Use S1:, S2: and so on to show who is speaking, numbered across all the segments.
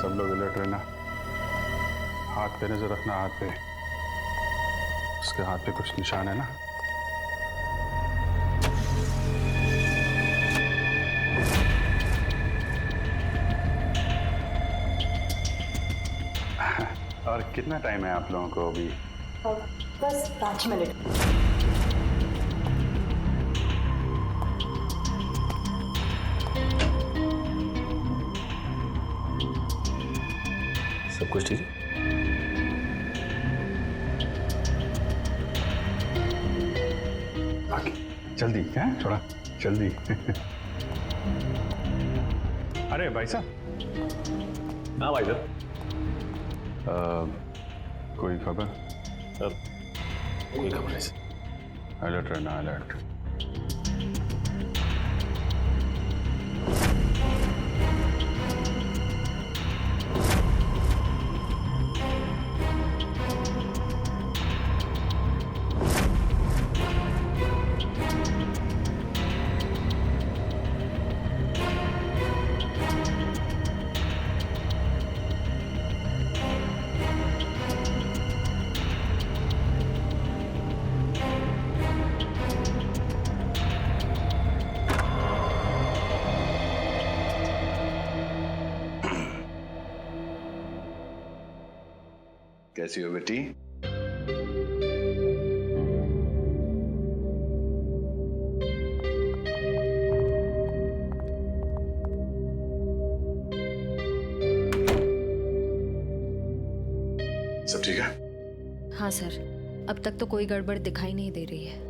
S1: सब लोग अलर्ट रहना। हाथ पे नजर रखना, हाथ पे। उसके हाथ पे कुछ निशान है ना? और कितना टाइम है आप लोगों को अभी?
S2: बस 5 मिनट।
S3: सब कुछ ठीक है?
S1: जल्दी है, थोड़ा जल्दी। अरे भाई साहब।
S3: हाँ भाई साहब।
S1: कोई खबर?
S3: कोई खबर नहीं सर।
S1: अलर्ट रहना, अलर्ट।
S4: कैसी हो बेटी? सब ठीक है?
S5: हाँ सर, अब तक तो कोई गड़बड़ दिखाई नहीं दे रही है।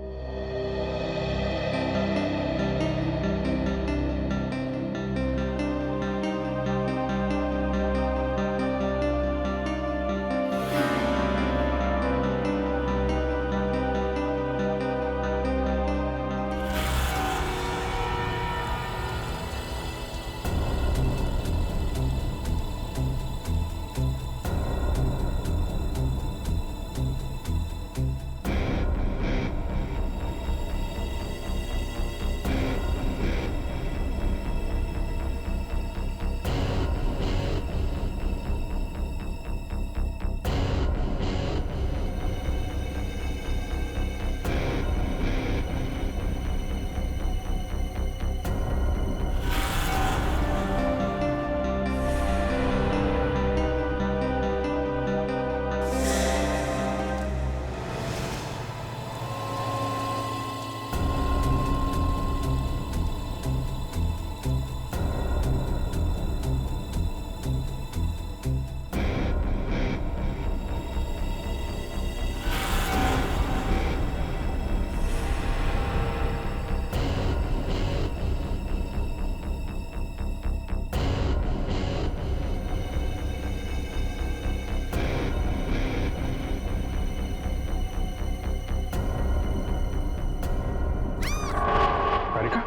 S1: तारिका?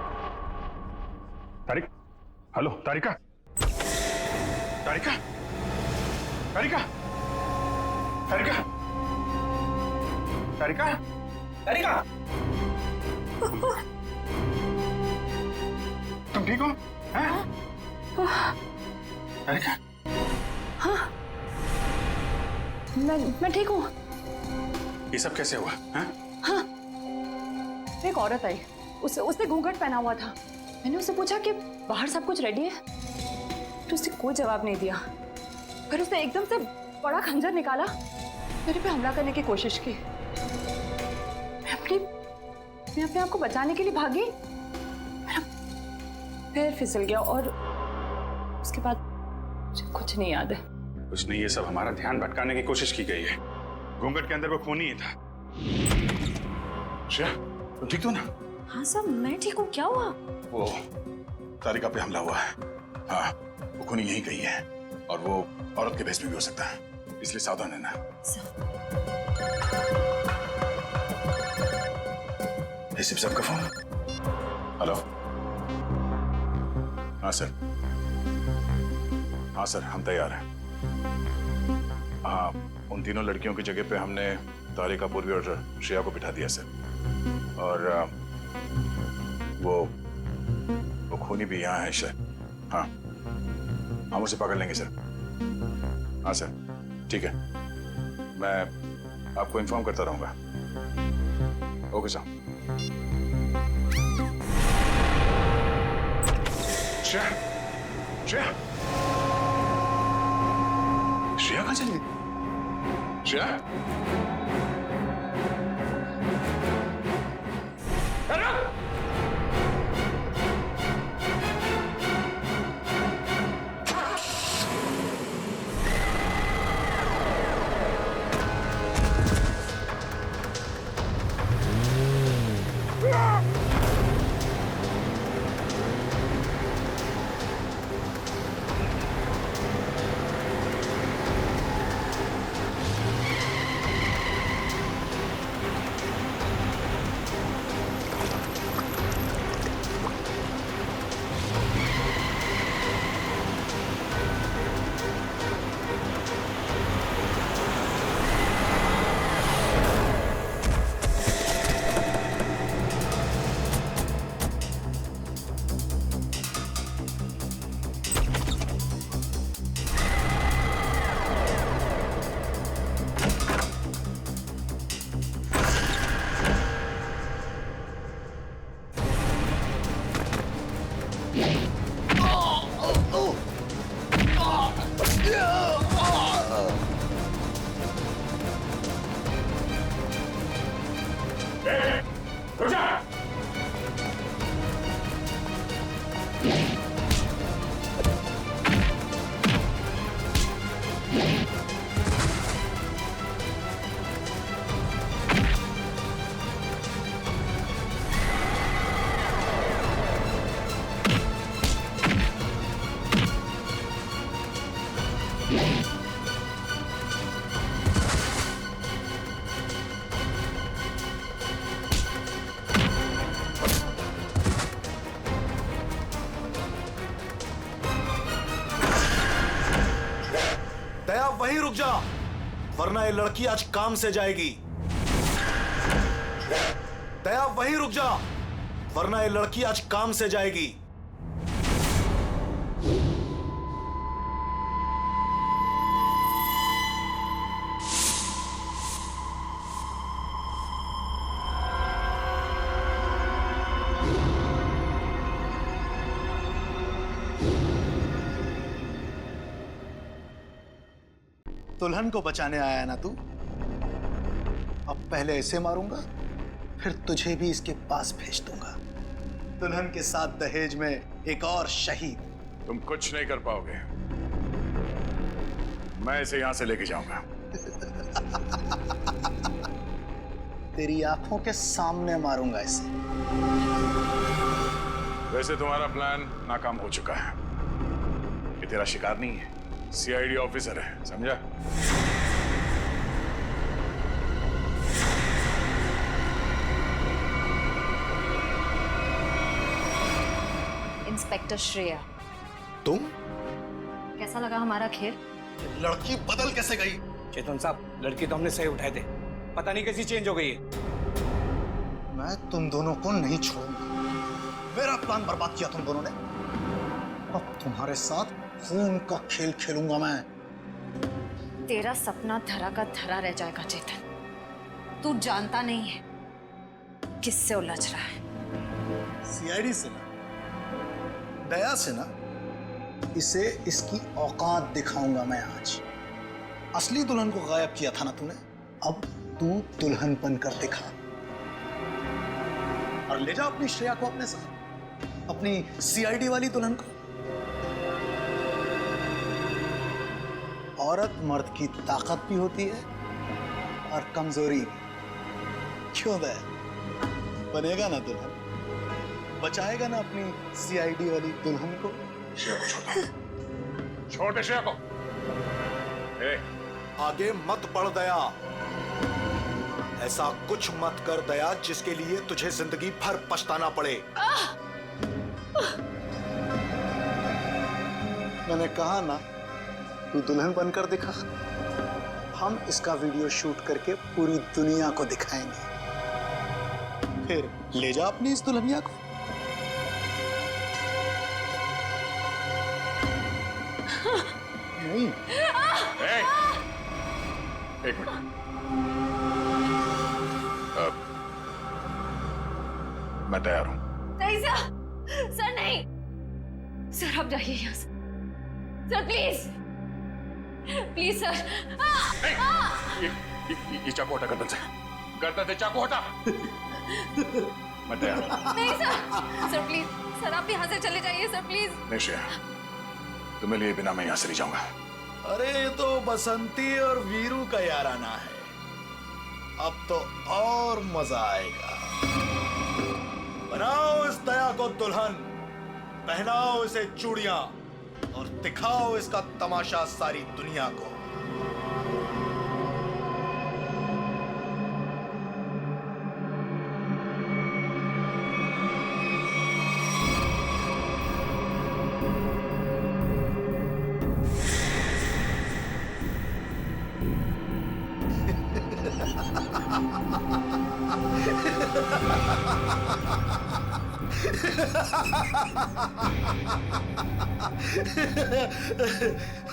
S1: तारिक? हेलो तारिका? तारिका? तारिका? तारिका? तारिका? तारिका? तुम ठीक हो? हैं? तारिका?
S2: मैं ठीक हूँ।
S1: ये सब कैसे हुआ? हैं?
S2: एक औरत आई, उसने घूंघट पहना हुआ था। मैंने उससे पूछा कि बाहर सब कुछ रेडी है, तो उसने कोई जवाब नहीं दिया। फिर उसने एकदम से बड़ा खंजर निकाला, मेरे पे हमला करने की कोशिश की। मैं अपने आप को बचाने के लिए भागी, मेरा पैर फिसल गया और उसके बाद मुझे कुछ नहीं याद है।
S1: कुछ नहीं, ये सब हमारा ध्यान भटकाने की कोशिश की गई है। घूंघट के अंदर वो खूनी ही था। श्रेया, तुम ठीक हो ना?
S2: हाँ सर, मैं ठीक हूँ। क्या हुआ?
S4: वो तारिका पे हमला हुआ है। हाँ, वो खूनी यहीं कहीं है और वो औरत के भेष में भी हो सकता है, इसलिए सावधान रहना। एसीपी साहब का फोन। हेलो। हाँ सर। हाँ सर, हम तैयार हैं। हाँ, उन तीनों लड़कियों की जगह पे हमने तारिका, पूर्वी और श्रेया को बिठा दिया सर। और वो खूनी भी यहाँ है शायद। हाँ, हम उसे पकड़ लेंगे सर। हाँ सर, ठीक है, मैं आपको इन्फॉर्म करता रहूंगा। Okay sir. श्रेया, श्रेया, श्रेया कहाँ चली गई? श्रेया,
S6: दया वहीं रुक जा, वरना ये लड़की आज काम से जाएगी। दया वहीं रुक जा, वरना ये लड़की आज काम से जाएगी। दुल्हन को बचाने आया ना तू? अब पहले ऐसे मारूंगा, फिर तुझे भी इसके पास भेज दूंगा। दुल्हन के साथ दहेज में एक और शहीद।
S4: तुम कुछ नहीं कर पाओगे, मैं इसे यहां से लेके जाऊंगा।
S6: तेरी आंखों के सामने मारूंगा इसे।
S4: वैसे तुम्हारा प्लान नाकाम हो चुका है। ये तेरा शिकार नहीं है, सीआईडी ऑफिसर है, समझा?
S5: इंस्पेक्टर श्रेया,
S6: तुम?
S5: कैसा लगा हमारा खेल?
S6: लड़की बदल कैसे गई?
S7: चेतन साहब, लड़की तो हमने सही उठाए थे, पता नहीं कैसी चेंज हो गई है।
S6: मैं तुम दोनों को नहीं छोड़ूंगा। मेरा प्लान बर्बाद किया तुम दोनों ने, अब तुम्हारे साथ खून का खेल खेलूंगा मैं।
S5: तेरा सपना धरा का धरा रह जाएगा चेतन। तू जानता नहीं है किससे उलझ रहा है।
S6: सीआईडी से ना, दया से ना, इसे इसकी औकात दिखाऊंगा मैं आज। असली दुल्हन को गायब किया था ना तूने, अब तू दुल्हन बनकर दिखा और ले जा अपनी श्रेया को अपने साथ, अपनी सीआईडी वाली दुल्हन को। औरत मर्द की ताकत भी होती है और कमजोरी भी। क्यों बे? बनेगा ना दुल्हन, बचाएगा ना अपनी सीआईडी वाली दुल्हन को।
S4: छोटे श्रेया को।
S6: आगे मत बढ़ दया, ऐसा कुछ मत कर दया जिसके लिए तुझे जिंदगी भर पछताना पड़े। मैंने कहा ना, तू दुल्हन बनकर दिखा। हम इसका वीडियो शूट करके पूरी दुनिया को दिखाएंगे, फिर ले जा अपनी इस दुल्हनिया को। नहीं।
S4: एक मिनट। मैं तैयार हूं।
S5: नहीं सर नहीं सर, आप जाइए यहाँ से सर, प्लीज प्लीज सर।
S4: ये चाकू हटा गर्दन से, गर्दन से चाकू हटा। मैं तैयार हूं।
S5: नहीं सर प्लीज सर, आप यहाँ से चले जाइए सर प्लीज।
S4: नहीं श्रेया, तुम्हें लिए बिना मैं यहां से नहीं जाऊंगा।
S6: अरे ये तो बसंती और वीरू का याराना है, अब तो और मजा आएगा। बनाओ इस दया को दुल्हन, पहनाओ इसे चूड़ियां और दिखाओ इसका तमाशा सारी दुनिया को।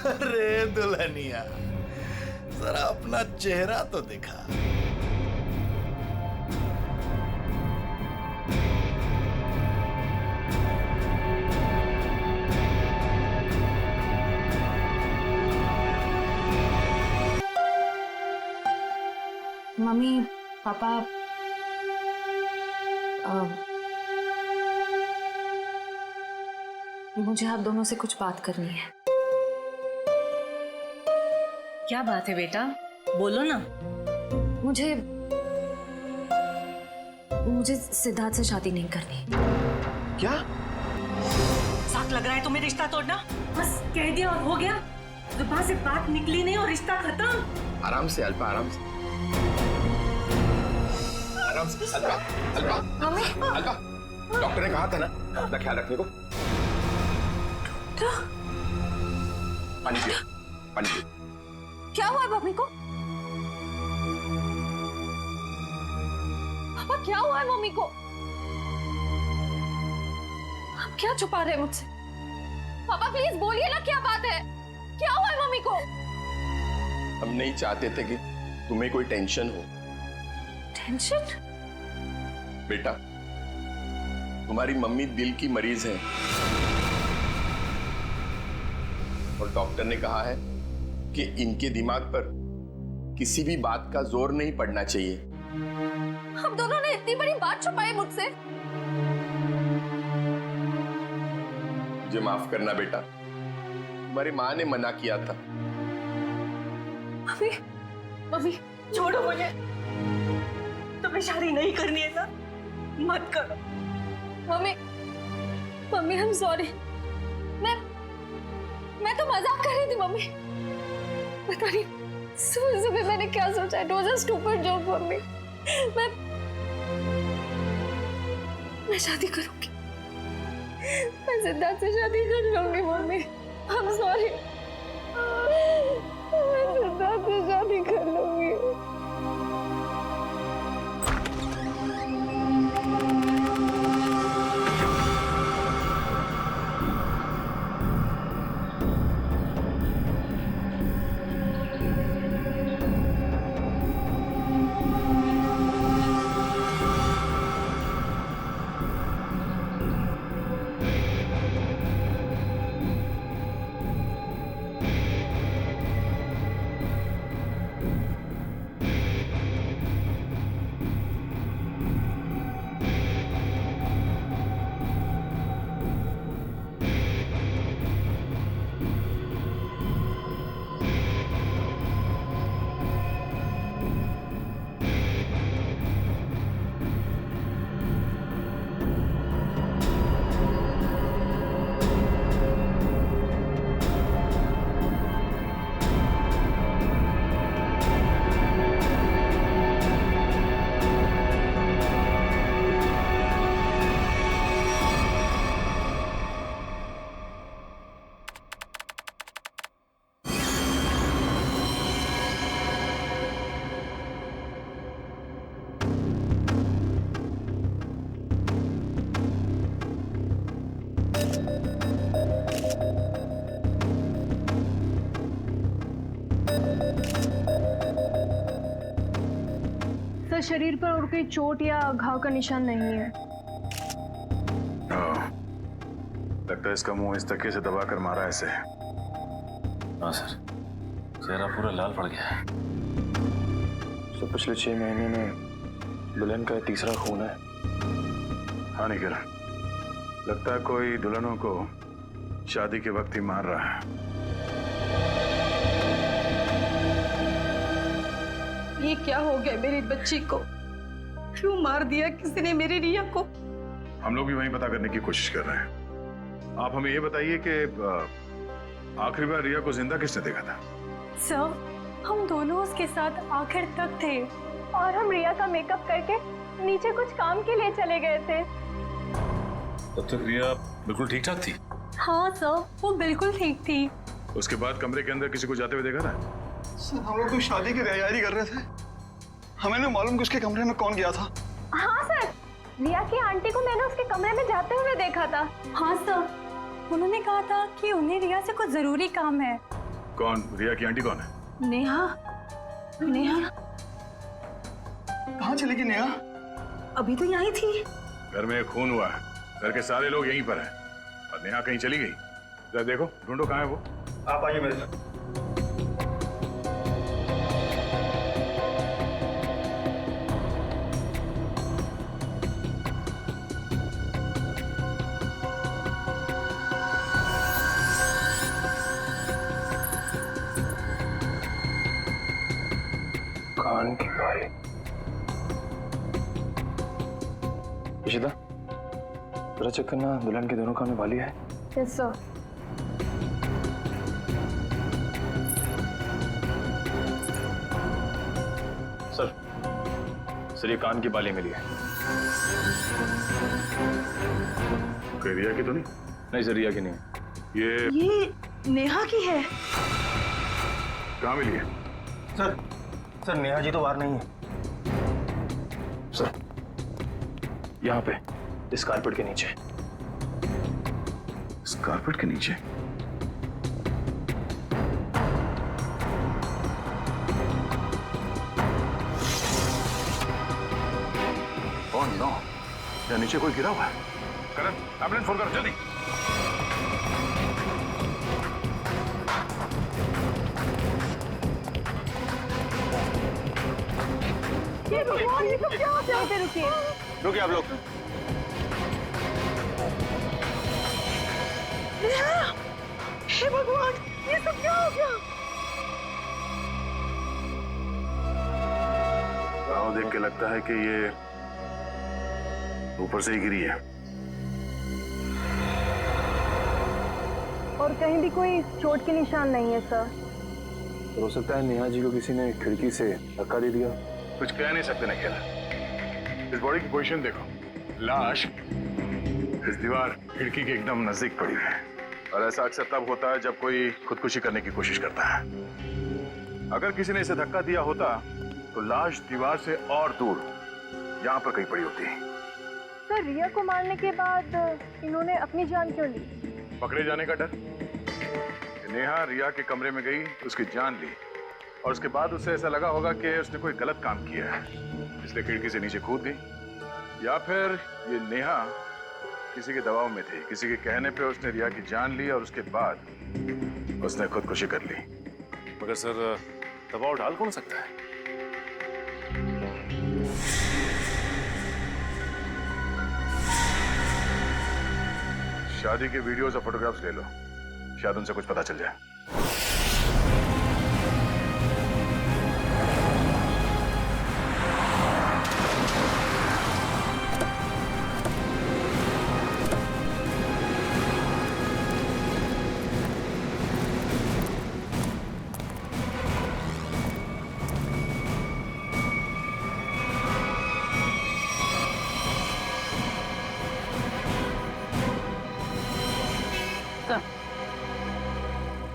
S6: अरे दुल्हनिया, जरा अपना चेहरा तो दिखा।
S2: मम्मी पापा, मुझे आप दोनों से कुछ बात करनी है।
S8: क्या बात है बेटा, बोलो ना।
S2: मुझे सिद्धार्थ से शादी नहीं करनी।
S3: क्या?
S8: साथ लग रहा है तुम्हें रिश्ता तोड़ना? बस कह दिया और हो गया, जुबान से बात निकली नहीं और रिश्ता खत्म।
S3: आराम से अल्पा, आराम से, आराम से। अल्पा, अल्पा, अल्पा, डॉक्टर ने कहा था ना अपना ख्याल रखने को। पानी पियो, पानी पियो।
S5: क्या हुआ है मम्मी को? पापा क्या हुआ है मम्मी को? आप क्या छुपा रहे हैं मुझसे? पापा प्लीज बोलिए ना, क्या बात है? क्या हुआ है मम्मी को?
S3: हम नहीं चाहते थे कि तुम्हें कोई टेंशन हो।
S5: टेंशन?
S3: बेटा, तुम्हारी मम्मी दिल की मरीज है और डॉक्टर ने कहा है कि इनके दिमाग पर किसी भी बात का जोर नहीं पड़ना चाहिए।
S5: हम दोनों ने इतनी बड़ी बात छुपाई मुझसे।
S3: मुझे माफ करना बेटा, तुम्हारी माँ ने मना किया था।
S5: मम्मी, मम्मी
S8: छोड़ो मुझे, तुम्हें शादी नहीं करनी है ना, मत करो।
S5: Mummy, mummy I am sorry. मैं तो मजाक कर रही थी मम्मी। पता नहीं सुबह सुबह मैंने क्या सोचा। It was a stupid joke mummy. मैं शादी करूंगी, मैं सिद्धार्थ से शादी कर लूंगी मम्मी। आई एम सॉरी, मैं सिद्धार्थ से शादी कर लूंगी।
S9: पर शरीर पर और कोई चोट या घाव का निशान नहीं है।
S4: लगता है इसका मुंह इस धक्के से दबा कर मारा ऐसे।
S10: हाँ सर, चेहरा पूरा लाल पड़ गया है।
S1: तो पिछले 6 महीने में दुल्हन का तीसरा खून है।
S4: हाँ निखिल, लगता है कोई दुल्हनों को शादी के वक्त ही मार रहा है।
S8: ये क्या हो गया मेरी बच्ची को? क्यों मार दिया किसी ने मेरी रिया को?
S4: हम लोग भी वही पता करने की कोशिश कर रहे हैं। आप हमें ये बताइए कि आखिरी बार रिया को जिंदा किसने देखा था?
S9: सर, हम दोनों उसके साथ आखिर तक थे और हम रिया का मेकअप करके नीचे कुछ काम के लिए चले गए थे।
S10: तब तक रिया बिल्कुल ठीक ठाक थी?
S9: हाँ सर, वो बिल्कुल ठीक थी।
S4: उसके बाद कमरे के अंदर किसी को जाते हुए देखा था?
S6: सर, हम लोग तो शादी की तैयारी कर रहे थे, हमें नहीं मालूम कि उसके कमरे में कौन गया था।
S9: हाँ सर, रिया की आंटी को मैंने उसके कमरे में जाते हुए देखा था। हाँ सर, उन्होंने कहा था कि उन्हें रिया से कुछ जरूरी काम है।
S4: कौन? रिया की आंटी कौन है?
S8: नेहा, नेहा
S6: कहाँ चली गई नेहा?
S8: अभी तो यहीं थी।
S4: घर में खून हुआ है, घर के सारे लोग यहीं पर हैं और नेहा कहीं चली गई। जरा देखो, ढूंढो कहाँ है वो।
S6: आप आइए मेरे साथ।
S1: कान की बाली। इशिता, जरा चेक करना दुल्हन के दोनों कान में बाली है।
S9: Yes sir.
S1: सर ये कान की बाली मिली है।
S4: कोई रिया की तो नहीं?
S1: नहीं सर, रिया की नहीं है।
S8: ये नेहा की है।
S4: कहाँ मिली है?
S1: सर नेहा जी तो बाहर नहीं है सर, यहाँ पे इस कारपेट के नीचे।
S4: इस कारपेट के नीचे? ओह नो, यहाँ नीचे कोई गिरा हुआ है। करण, एम्बुलेंस फोन करो जल्दी।
S9: ये भगवान, ये सब क्या हो गया? रुकिए,
S1: रुकिए आप लोग।
S8: हे भगवान, ये सब क्या हो गया?
S4: गाँव देख के लगता है कि ये ऊपर से ही गिरी है।
S9: और कहीं भी कोई चोट के निशान नहीं है सर।
S1: तो हो सकता है नेहा जी को किसी ने खिड़की से धक्का दे दिया।
S4: कुछ कह नहीं सकते निखिल। इस बॉडी की पोजीशन देखो, लाश इस दीवार खिड़की के एकदम नजदीक पड़ी है और ऐसा अक्सर तब होता है जब कोई खुदकुशी करने की कोशिश करता है। अगर किसी ने इसे धक्का दिया होता तो लाश दीवार से और दूर यहाँ पर कहीं पड़ी होती।
S9: सर, रिया को मारने के बाद इन्होंने अपनी जान क्यों ली?
S4: पकड़े जाने का डर। नेहा रिया के कमरे में गई, उसकी जान ली और उसके बाद उसे ऐसा लगा होगा कि उसने कोई गलत काम किया है, इसलिए खिड़की से नीचे कूद गई। या फिर ये नेहा किसी के दबाव में थी, किसी के कहने पे उसने रिया की जान ली और उसके बाद उसने खुदकुशी कर ली।
S10: मगर सर, दबाव डाल कौन सकता है?
S4: शादी के वीडियोस और फोटोग्राफ्स ले लो, शायद उनसे कुछ पता चल जाए।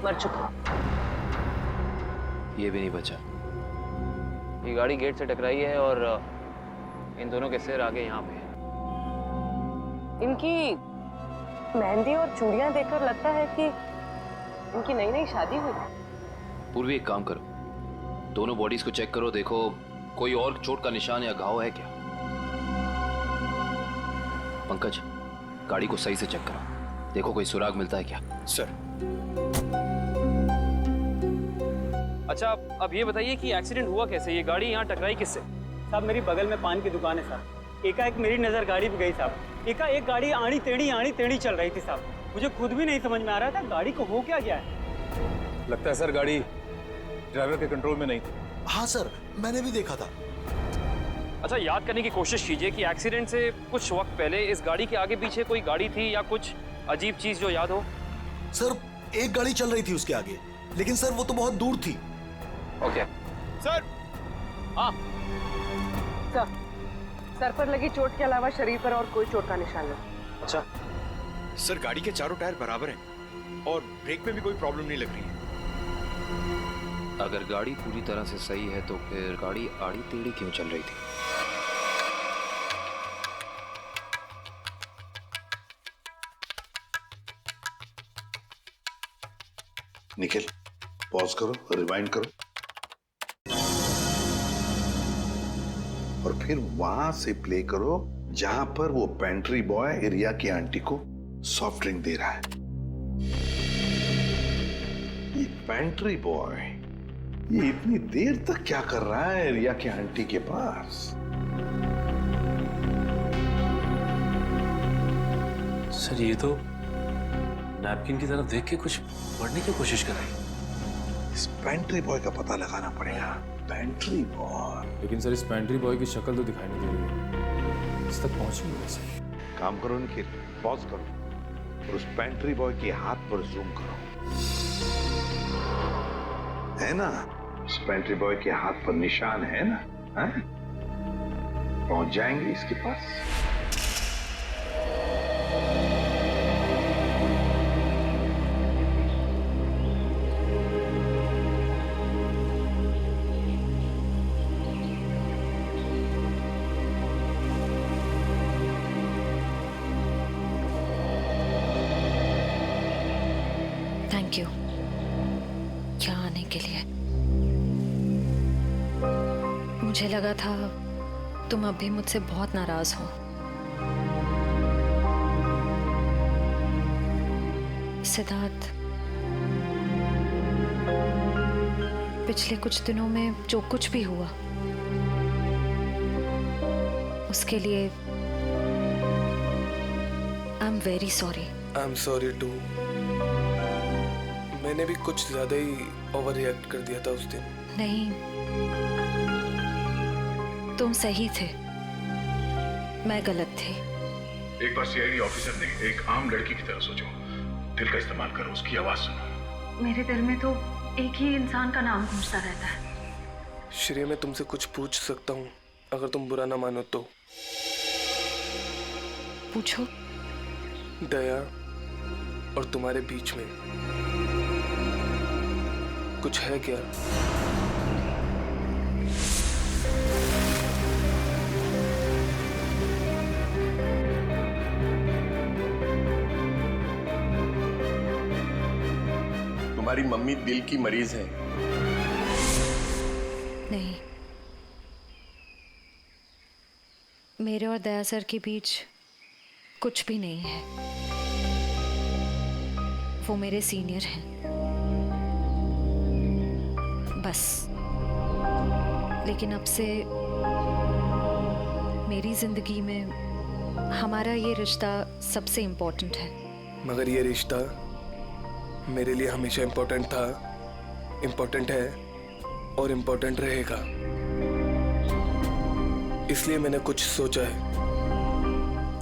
S8: मर चुका।
S11: ये भी नहीं बचा। ये गाड़ी गेट से टकराई है और इन दोनों के सिर आगे यहाँ पे है।
S8: इनकी मेहंदी और चूड़ियां देखकर लगता है कि इनकी नई नई शादी हुई।
S11: पूर्वी, एक काम करो, दोनों बॉडीज को चेक करो, देखो कोई और चोट का निशान या घाव है क्या? पंकज, गाड़ी को सही से चेक करो, देखो कोई सुराग मिलता है क्या।
S7: सर।
S12: अच्छा, अब ये बताइए कि एक्सीडेंट हुआ कैसे? ये गाड़ी यहाँ टकराई किससे?
S13: साहब मेरी बगल में पान की दुकान है साहब। एकाएक मेरी नज़र गाड़ी पे गई साहब। एकाएक गाड़ी आड़ी टेढ़ी चल रही थी साहब। मुझे खुद भी नहीं समझ में आ रहा था गाड़ी को हो क्या गया है।
S10: लगता है सर गाड़ी ड्राइवर के कंट्रोल में नहीं थी।
S6: हाँ सर, मैंने भी देखा था।
S12: अच्छा, याद करने की कोशिश कीजिए कि एक्सीडेंट से कुछ वक्त पहले इस गाड़ी के आगे पीछे कोई गाड़ी थी या कुछ अजीब चीज जो याद हो।
S6: सर, एक गाड़ी चल रही थी उसके आगे, लेकिन सर वो तो बहुत दूर थी।
S12: Okay sir. हाँ
S8: सर पर लगी चोट के अलावा शरीर पर और कोई चोट का निशान नहीं।
S7: अच्छा सर, गाड़ी के चारों टायर बराबर हैं और ब्रेक में भी कोई प्रॉब्लम नहीं लग रही है।
S11: अगर गाड़ी पूरी तरह से सही है तो फिर गाड़ी आड़ी टेढ़ी क्यों चल रही थी?
S14: निखिल, पॉज करो, रिवाइंड करो और फिर वहां से प्ले करो जहां पर वो पेंट्री बॉय रिया की आंटी को सॉफ्ट ड्रिंक दे रहा है। ये पेंट्री बॉय ये इतनी देर तक क्या कर रहा है रिया की आंटी के पास?
S10: सर, ये तो नैपकिन की तरफ देख के कुछ पढ़ने की कोशिश कर रही है।
S14: इस पेंट्री बॉय का पता लगाना पड़ेगा। Pantry boy.
S10: लेकिन सर, इस पेंट्री बॉय की शक्ल तो दिखाई नहीं दे रही है। इस तक पहुंचेंगे कैसे?
S14: काम करो निखिल, पॉज करो और उस पेंट्री बॉय के हाथ पर जूम करो। है ना, उस पेंट्री बॉय के हाथ पर निशान है ना? है? पहुंच जाएंगे इसके पास।
S5: थैंक यू यहाँ आने के लिए। मुझे लगा था तुम अभी मुझसे बहुत नाराज हो। सिद्धार्थ, पिछले कुछ दिनों में जो कुछ भी हुआ उसके लिए I am very sorry.
S15: I am sorry too. मैंने भी कुछ ज्यादा ही ओवर रिएक्ट कर दिया था उस दिन।
S5: नहीं, तुम सही थे, मैं गलत थी।
S4: एक बार सीआईडी ऑफिसर ने एक आम लड़की की तरह सोचो, दिल का इस्तेमाल करो, उसकी आवाज सुनो।
S9: मेरे दिल में तो एक ही इंसान का नाम गूंजता रहता है।
S15: श्रेया, मैं तुमसे कुछ पूछ सकता हूँ अगर तुम बुरा ना मानो तो?
S5: पूछो।
S15: दया और तुम्हारे बीच में कुछ है क्या?
S3: तुम्हारी मम्मी दिल की मरीज है।
S5: नहीं, मेरे और दया सर के बीच कुछ भी नहीं है। वो मेरे सीनियर हैं, बस। लेकिन अब से मेरी जिंदगी में हमारा ये रिश्ता सबसे इम्पोर्टेंट है।
S15: मगर ये रिश्ता मेरे लिए हमेशा इम्पोर्टेंट था, इम्पोर्टेंट है और इम्पोर्टेंट रहेगा। इसलिए मैंने कुछ सोचा है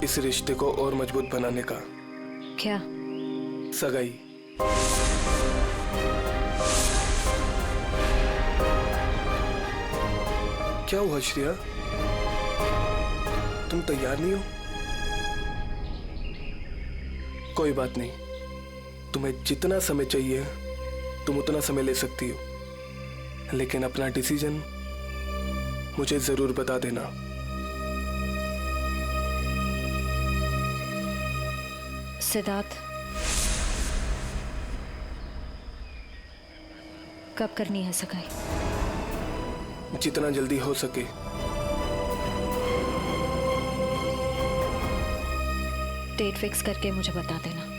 S15: इस रिश्ते को और मजबूत बनाने का।
S5: क्या?
S15: सगाई। क्या हुआ श्रेया, तुम तैयार नहीं हो? कोई बात नहीं, तुम्हें जितना समय चाहिए तुम उतना समय ले सकती हो, लेकिन अपना डिसीजन मुझे जरूर बता देना।
S5: सिद्धार्थ, कब करनी है सगाई?
S15: जितना जल्दी हो सके।
S5: डेट फिक्स करके मुझे बता देना।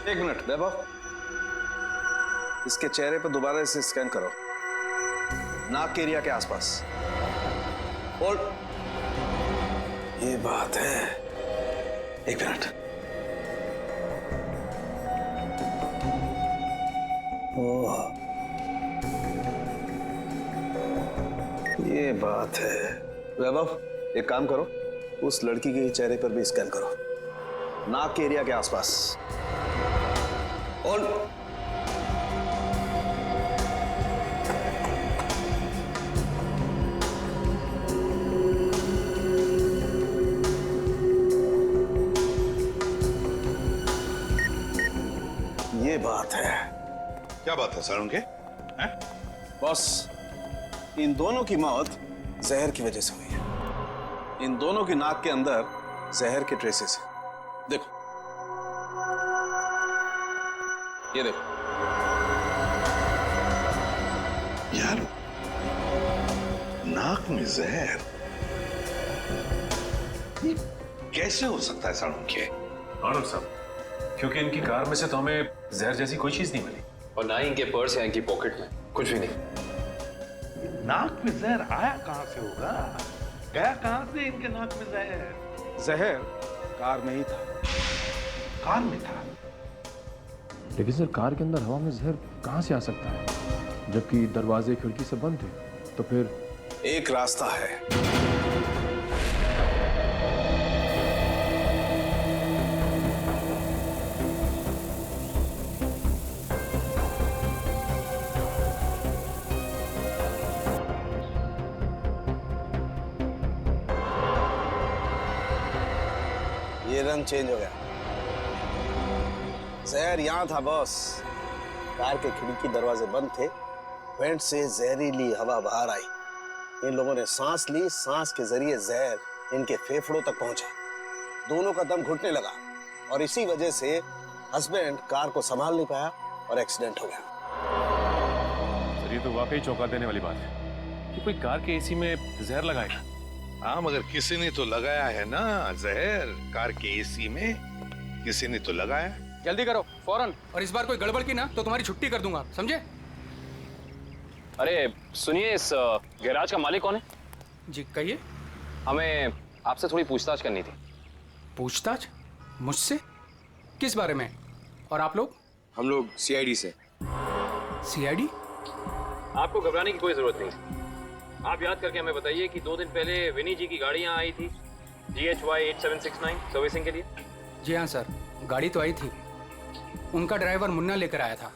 S14: एक मिनट वैभव, इसके चेहरे पर दोबारा इसे स्कैन करो, नाक के एरिया के आसपास। होल्ड। ये बात है, एक मिनट। ओह, ये बात है। वैभव एक काम करो, उस लड़की के चेहरे पर भी स्कैन करो, नाक के एरिया के आसपास। होल्ड। ये बात है।
S4: क्या बात है सर उनके?
S14: बॉस, इन दोनों की मौत जहर की वजह से हुई है। इन दोनों की नाक के अंदर जहर के ट्रेसेस हैं। देखो, ये देखो।
S4: यार, नाक में जहर ये कैसे हो सकता है सड़क के?
S10: आनंद साहब, क्योंकि इनकी कार में से तो हमें जहर जैसी कोई चीज नहीं मिली,
S12: और ना ही इनके पर्स या इनकी पॉकेट में कुछ भी नहीं।
S4: नाक में जहर आया कहां से होगा? गया कहां से इनके नाक में जहर?
S15: जहर कार में ही था।
S4: कार में था?
S16: लेकिन सर, कार के अंदर हवा में जहर कहां से आ सकता है, जबकि दरवाजे खिड़की सब बंद थे? तो फिर
S14: एक रास्ता है। ये रंग चेंज हो गया। जहर यहां था बॉस। कार के खिड़की दरवाजे बंद थे, वेंट से जहरीली हवा बाहर आई। इन लोगों ने सांस ली, सांस के जरिए जहर इनके फेफड़ों तक पहुंचा। दोनों का दम घुटने लगा और इसी वजह से हस्बैंड कार को संभाल नहीं पाया और एक्सीडेंट हो गया।
S10: सर, ये तो वाकई चौंका देने वाली बात है कि कोई कार के एसी में जहर लगाएगा।
S4: हाँ, मगर किसी ने तो लगाया है ना जहर। कार के एसी में किसी ने तो लगाया।
S13: जल्दी करो फौरन, और इस बार कोई गड़बड़ की ना तो तुम्हारी छुट्टी कर दूंगा, समझे?
S12: अरे सुनिए, इस गैराज का मालिक कौन है?
S13: जी कहिए।
S12: हमें आपसे थोड़ी पूछताछ करनी थी।
S13: पूछताछ? मुझसे? किस बारे में? और आप लोग?
S7: हम लोग सीआईडी से।
S13: सीआईडी?
S12: आपको घबराने की कोई जरूरत नहीं। आप याद करके हमें बताइए कि 2 दिन पहले विनी जी की गाड़ी यहाँ आई थी GHY 8769 सर्विसिंग के लिए।
S13: जी हाँ सर, गाड़ी तो आई थी। उनका ड्राइवर मुन्ना लेकर आया था।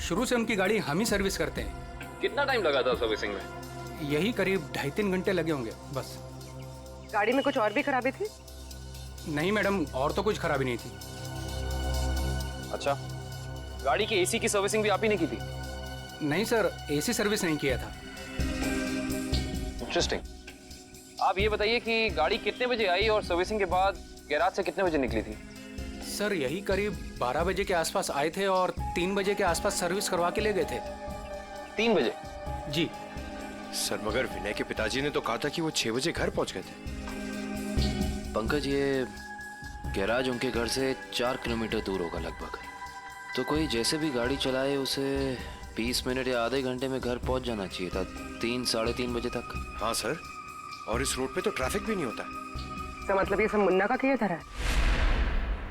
S13: शुरू से उनकी गाड़ी हम ही सर्विस करते हैं।
S12: कितना टाइम लगा था सर्विसिंग में?
S13: यही करीब 2.5-3 घंटे लगे होंगे बस।
S17: गाड़ी में कुछ और भी खराबी थी?
S13: नहीं मैडम, और तो कुछ खराबी नहीं थी।
S12: अच्छा, गाड़ी की एसी की सर्विसिंग भी आप ही ने की थी?
S13: नहीं सर, एसी सर्विस नहीं किया था।
S12: इंटरेस्टिंग। आप ये बताइए कि गाड़ी कितने बजे आई और सर्विसिंग के बाद गैराज से कितने बजे निकली थी?
S13: सर यही करीब 12 बजे के आसपास आए थे और 3 बजे के आसपास सर्विस करवा के ले गए थे।
S12: 3 बजे?
S13: जी
S7: सर, मगर विनय के पिताजी ने तो कहा था कि वो 6 बजे घर पहुंच गए थे।
S11: पंकज, ये गैराज उनके घर से 4 किलोमीटर दूर होगा लगभग। तो कोई जैसे भी गाड़ी चलाए उसे 20 मिनट या आधे घंटे में घर पहुंच जाना चाहिए था, 3-3:30 बजे तक।
S7: हाँ सर, और इस रोड पे तो ट्रैफिक भी नहीं होता।
S17: तो मतलब ये सब मुन्ना का किया था?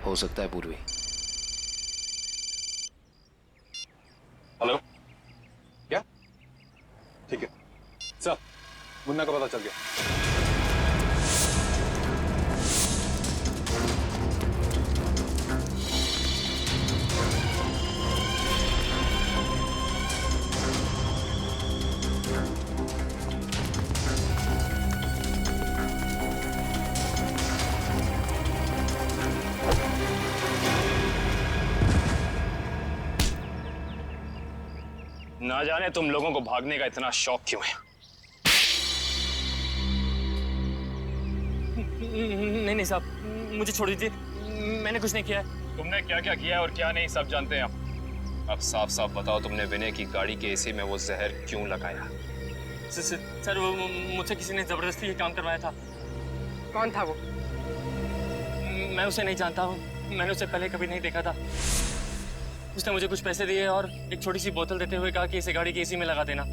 S11: हो सकता है पूर्वी।
S1: हेलो, क्या? ठीक है सर, मुन्ना का पता चल गया।
S12: ना जाने तुम लोगों को भागने का इतना शौक क्यों है।
S18: नहीं साहब, मुझे छोड़ दीजिए, मैंने कुछ नहीं किया है।
S12: तुमने क्या क्या किया है और क्या नहीं सब जानते हैं आप। अब साफ साफ बताओ, तुमने विनय की गाड़ी के एसी में वो जहर क्यों लगाया?
S18: सर वो मुझसे किसी ने जबरदस्ती ये काम करवाया था।
S17: कौन था वो?
S18: मैं उसे नहीं जानता हूँ, मैंने उसे पहले कभी नहीं देखा था। उसने मुझे कुछ पैसे दिए और एक छोटी सी बोतल देते हुए कहा कि इसे गाड़ी की एसी में लगा देना।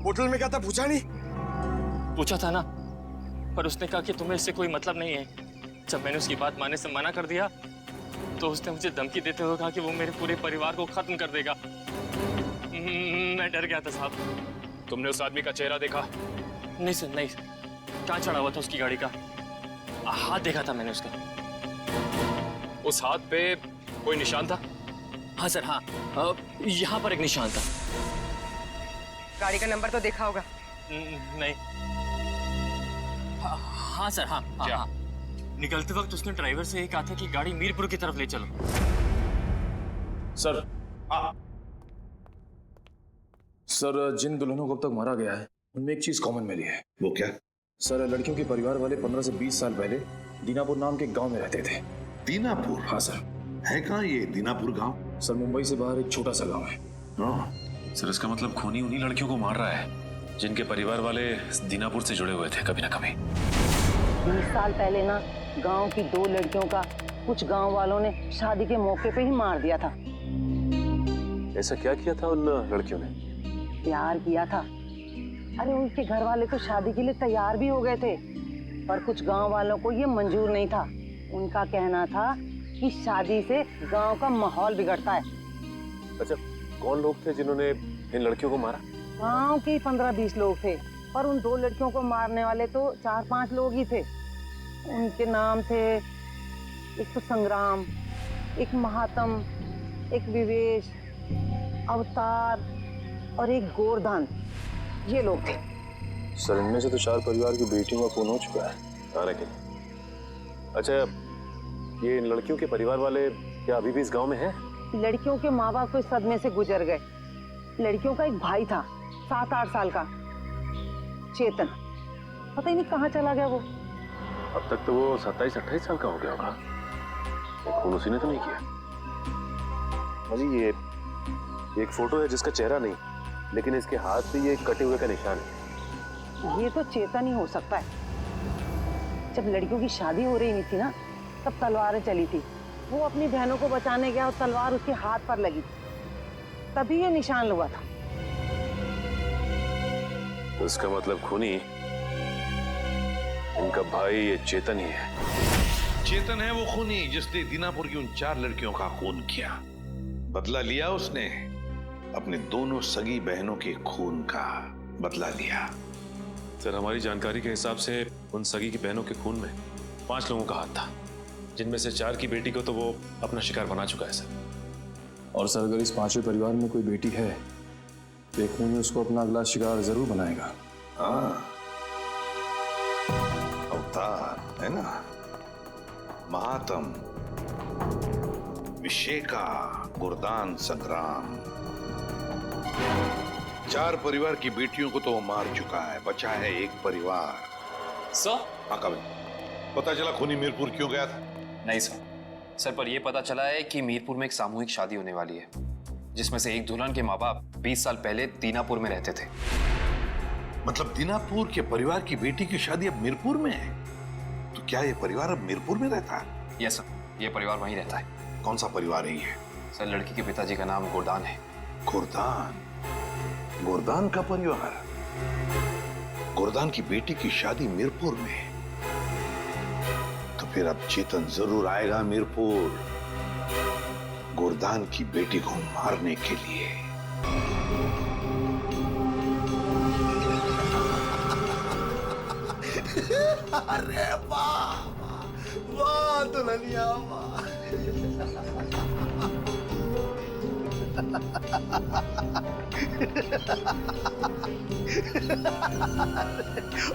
S7: बोतल में क्या था पूछा नहीं?
S18: पूछा था ना, पर उसने कहा कि तुम्हें इससे कोई मतलब नहीं है। जब मैंने उसकी बात मानने से मना कर दिया तो उसने मुझे धमकी देते हुए कहा कि वो मेरे पूरे परिवार को खत्म कर देगा। मैं डर गया था साहब।
S12: तुमने उस आदमी का चेहरा देखा?
S18: नहीं सर, नहीं। कहाँ चढ़ा हुआ था उसकी गाड़ी का? हाथ देखा था मैंने उसका।
S12: उस हाथ पे कोई निशान था?
S18: हाँ सर, हाँ, यहाँ पर एक निशान था।
S17: गाड़ी का नंबर तो देखा होगा?
S18: नहीं। हाँ सर, हाँ।
S12: क्या?
S18: हाँ। निकलते वक्त उसने ड्राइवर से यही कहा था कि गाड़ी मीरपुर की तरफ ले चलो।
S16: सर, सर जिन दुल्हनों को अब तक मारा गया है उनमें एक चीज कॉमन मिली है।
S4: वो क्या?
S16: सर, लड़कियों के परिवार वाले 15 से 20 साल पहले दीनापुर नाम के गांव में रहते थे।
S4: दीनापुर?
S16: हाँ सर।
S4: है कहाँ ये दीनापुर गांव?
S16: सर, मुंबई से बाहर एक छोटा सा गांव है।
S10: सर, इसका मतलब खूनी उन्हीं लड़कियों को मार रहा है जिनके परिवार वाले दीनापुर से जुड़े हुए थे कभी ना कभी।
S19: 20 साल पहले ना गांव की 2 लड़कियों का कुछ गांव वालों ने शादी के मौके पे ही मार दिया था।
S10: ऐसा क्या किया था उन लड़कियों ने?
S19: प्यार किया था। अरे उनके घर वाले तो शादी के लिए तैयार भी हो गए थे, पर कुछ गांव वालों को ये मंजूर नहीं था। उनका कहना था कि शादी से गांव का माहौल बिगड़ता है।
S10: अच्छा, कौन लोग थे जिन्होंने इन लड़कियों को मारा?
S19: गांव के 15-20 लोग थे, पर उन 2 लड़कियों को मारने वाले तो 4-5 लोग ही थे। उनके नाम थे, एक तो संग्राम, एक महात्म, एक विवेश, अवतार और एक गोरधान। ये लोग थे।
S16: सर, इनमें से तो 4 परिवार की बेटियों का खून हो चुका है आने के लिए। अच्छा, ये इन लड़कियों के परिवार वाले क्या अभी भी इस गांव में हैं?
S19: लड़कियों के माँ बाप को इस सदमे से गुजर गए। लड़कियों का एक भाई था 7-8 साल का, चेतन। पता ही नहीं कहाँ चला गया वो।
S10: अब तक तो वो 27-28 साल का हो गया होगा। खून उसी ने तो नहीं किया। अभी ये एक फोटो है जिसका चेहरा नहीं, लेकिन इसके हाथ पे ये कटे हुए का निशान है।
S19: ये तो चेतन ही हो सकता है। जब लड़कियों की शादी हो रही नहीं थी ना, तब तलवारें चली थी। वो अपनी बहनों को बचाने गया और तलवार उसके हाथ पर लगी, तभी ये निशान हुआ था।
S10: तो इसका मतलब खूनी इनका भाई ये चेतन ही है।
S4: चेतन है वो खूनी जिसने दीनापुर की उन 4 लड़कियों का खून किया। बदला लिया उसने, अपने दोनों सगी बहनों के खून का बदला लिया।
S10: सर, हमारी जानकारी के हिसाब से उन सगी की बहनों के खून में 5 लोगों का हाथ था, जिनमें से 4 की बेटी को तो वो अपना शिकार बना चुका है सर।
S16: और सर, अगर इस 5वें परिवार में कोई बेटी है तो एक खूनी उसको अपना अगला शिकार जरूर बनाएगा।
S4: हाँ, अवतार है ना, महात्म, विशेका, गुरदान, संग्राम। 4 परिवार की बेटियों को तो वो मार चुका है, बचा है एक परिवार।
S12: सर?
S4: हाँ कभी पता चला खूनी मीरपुर क्यों गया था?
S12: नहीं सर, पर यह पता चला है कि मीरपुर में एक सामूहिक शादी होने वाली है, जिसमें से एक दुल्हन के माँ बाप 20 साल पहले दीनापुर में रहते थे।
S4: मतलब दीनापुर के परिवार की बेटी की शादी अब मीरपुर में है? तो क्या ये परिवार अब मीरपुर में रहता है?
S12: यस सर, ये परिवार वहीं रहता है।
S4: कौन सा परिवार है ये?
S12: सर, लड़की के पिताजी का नाम गोरदान है।
S4: गोरदान? गोरदान का परिवार? गोरदान की बेटी की शादी मीरपुर में? तो फिर अब चेतन जरूर आएगा मीरपुर, गोरदान की बेटी को मारने के लिए।
S14: अरे वाह वाह दुल्हनिया वाह।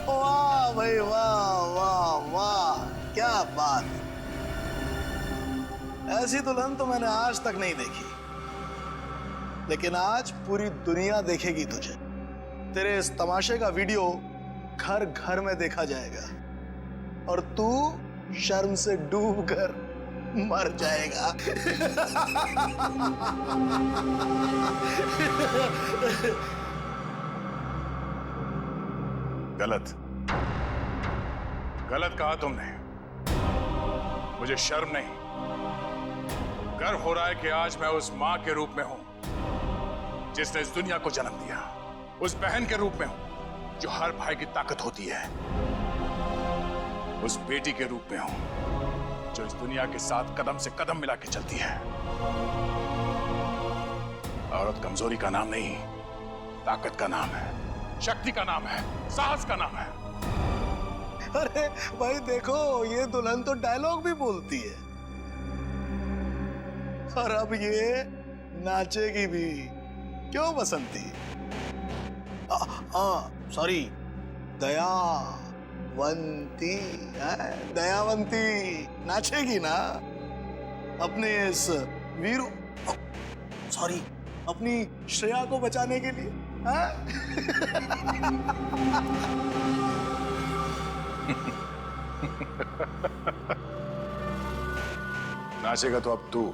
S14: वाह भाई वाह वाह वाह, क्या बात।
S6: ऐसी दुल्हन तो मैंने आज तक नहीं देखी, लेकिन आज पूरी दुनिया देखेगी तुझे। तेरे इस तमाशे का वीडियो घर घर में देखा जाएगा और तू शर्म से डूब कर मर जाएगा।
S4: गलत गलत कहा तुमने। मुझे शर्म नहीं, गर्व हो रहा है कि आज मैं उस मां के रूप में हूं जिसने इस दुनिया को जन्म दिया, उस बहन के रूप में हूं जो हर भाई की ताकत होती है, उस बेटी के रूप में हूं जो इस दुनिया के साथ कदम से कदम मिला के चलती है। औरत कमजोरी का नाम नहीं, ताकत का नाम है, शक्ति का नाम है, साहस का नाम है।
S6: अरे भाई देखो, ये दुल्हन तो डायलॉग भी बोलती है और अब ये नाचेगी भी। क्यों बसंती? सॉरी, दयावंती है, दयावंती नाचेगी ना अपने इस वीरू, सॉरी, अपनी श्रेया को बचाने के लिए।
S4: नाचेगा तो अब तू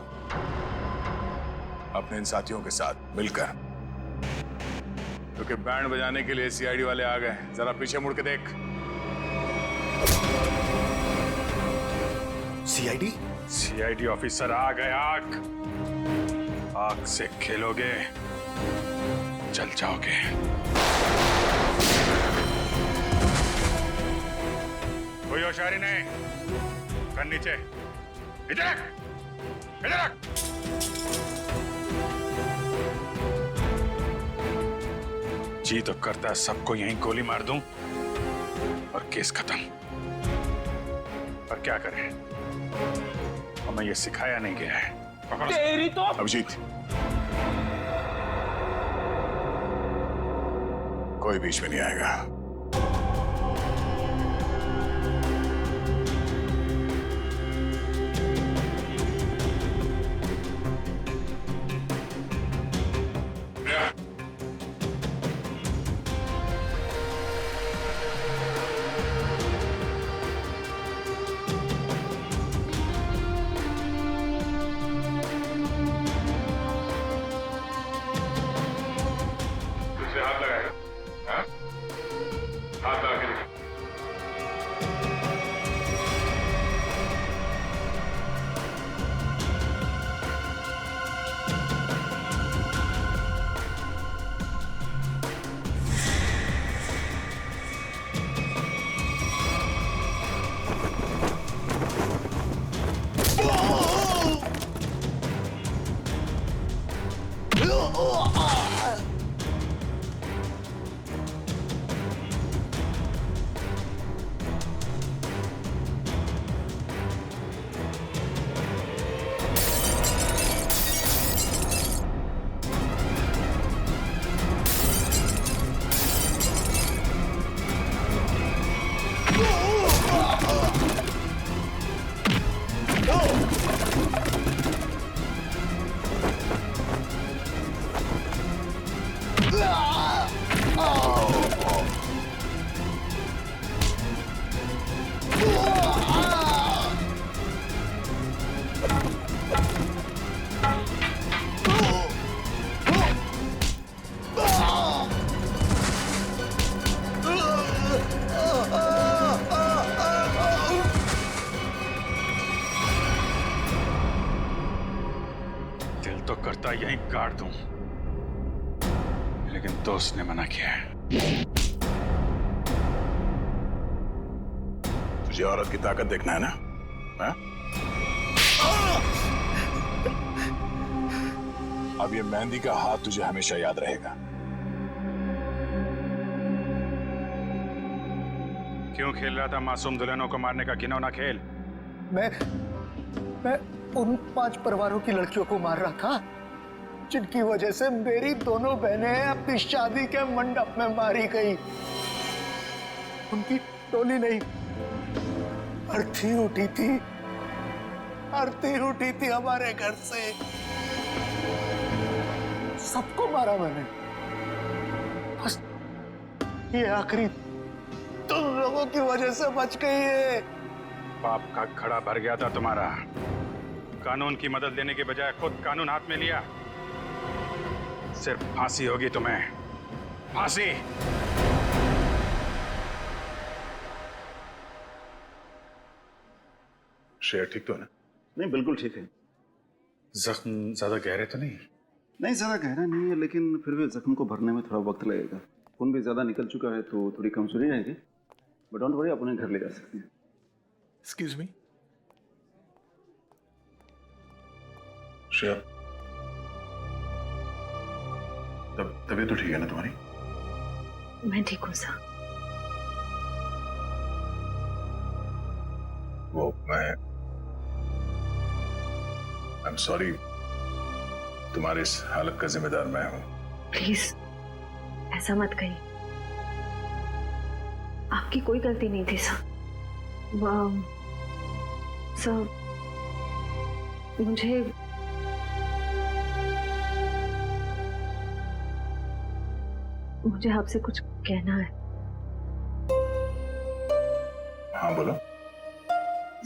S4: अपने इन साथियों के साथ मिलकर, क्योंकि बैंड बजाने के लिए सीआईडी वाले आ गए। जरा पीछे मुड़ के देख।
S6: सीआईडी?
S1: सीआईडी ऑफिसर आ गए। आग से खेलोगे, जल जाओगे। कोई होशियारी नहीं, कर नीचे, इधर रख, इधर रख। जी तो करता है सबको यहीं गोली मार दूं और केस खत्म, पर क्या करें, हमें ये सिखाया नहीं गया है।
S13: तेरी तो
S4: अभिजीत, कोई बीच में नहीं आएगा। हाथ लगाएगा, हाँ? हाथ लगा के देखो।
S1: दिल तो करता यहीं काट दूं, लेकिन दोस्त ने मना किया है।
S4: तुझे औरत की ताकत देखना है ना? हाँ? अब ये मेहंदी का हाथ तुझे हमेशा याद रहेगा।
S1: क्यों खेल रहा था मासूम दुल्हनों को मारने का घिनौना खेल?
S6: मैं उन 5 परिवारों की लड़कियों को मार रहा था जिनकी वजह से मेरी दोनों बहनें अपनी शादी के मंडप में मारी गई। उनकी टोली नहीं, अर्थी उठी थी।
S14: आरती उठी थी हमारे घर से, सबको मारा मैंने। बस ये आखिरी तुम लोगों की वजह से बच गई है।
S1: पाप का खड़ा भर गया था तुम्हारा। कानून की मदद लेने के बजाय खुद कानून हाथ में लिया। सिर्फ फांसी होगी तुम्हें, फांसी।
S4: शेर ठीक तो है ना?
S20: नहीं, बिल्कुल ठीक है।
S1: जख्म ज्यादा गहरे तो नहीं?
S20: नहीं, ज्यादा गहरा नहीं है, लेकिन फिर भी जख्म को भरने में थोड़ा वक्त लगेगा। खून भी ज्यादा निकल चुका है तो थोड़ी कमजोरी रहेगी, बट डोंट वरी, अपने घर ले जा सकते हैं।
S15: Excuse me.
S4: श्रेया, तबीयत तो ठीक है ना तुम्हारी?
S2: मैं ठीक हूँ सर।
S4: वो I'm sorry, तुम्हारी इस हालत का जिम्मेदार मैं हूं।
S2: प्लीज ऐसा मत कहिए, आपकी कोई गलती नहीं थी सर। सर मुझे आपसे कुछ कहना है।
S4: हाँ बोलो।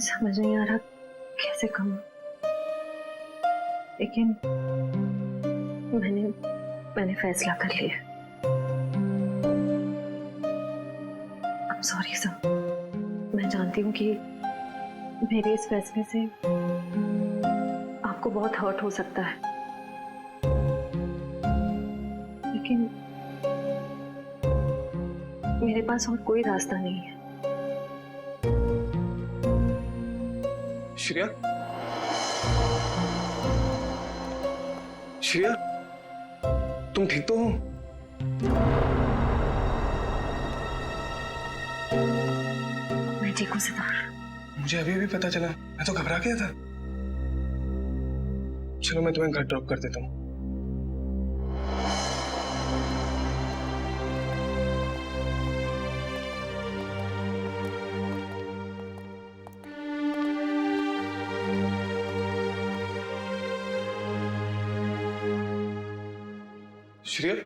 S2: समझ नहीं आ रहा कैसे कहूं, लेकिन मैंने फैसला कर लिया। I'm sorry sir. मैं जानती हूँ कि मेरे इस फैसले से आपको बहुत हर्ट हो सकता है, लेकिन मेरे पास और कोई रास्ता नहीं है।
S15: श्रेया, श्रेया, तुम ठीक तो हो?
S2: मैं ठीक हूँ सिद्धार्थ।
S15: मुझे अभी अभी पता चला, मैं तो घबरा गया था। चलो मैं तुम्हें घर ड्रॉप कर देता हूँ। श्रेया,
S4: ये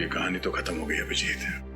S4: कहानी तो खत्म हो गई अभिजीत।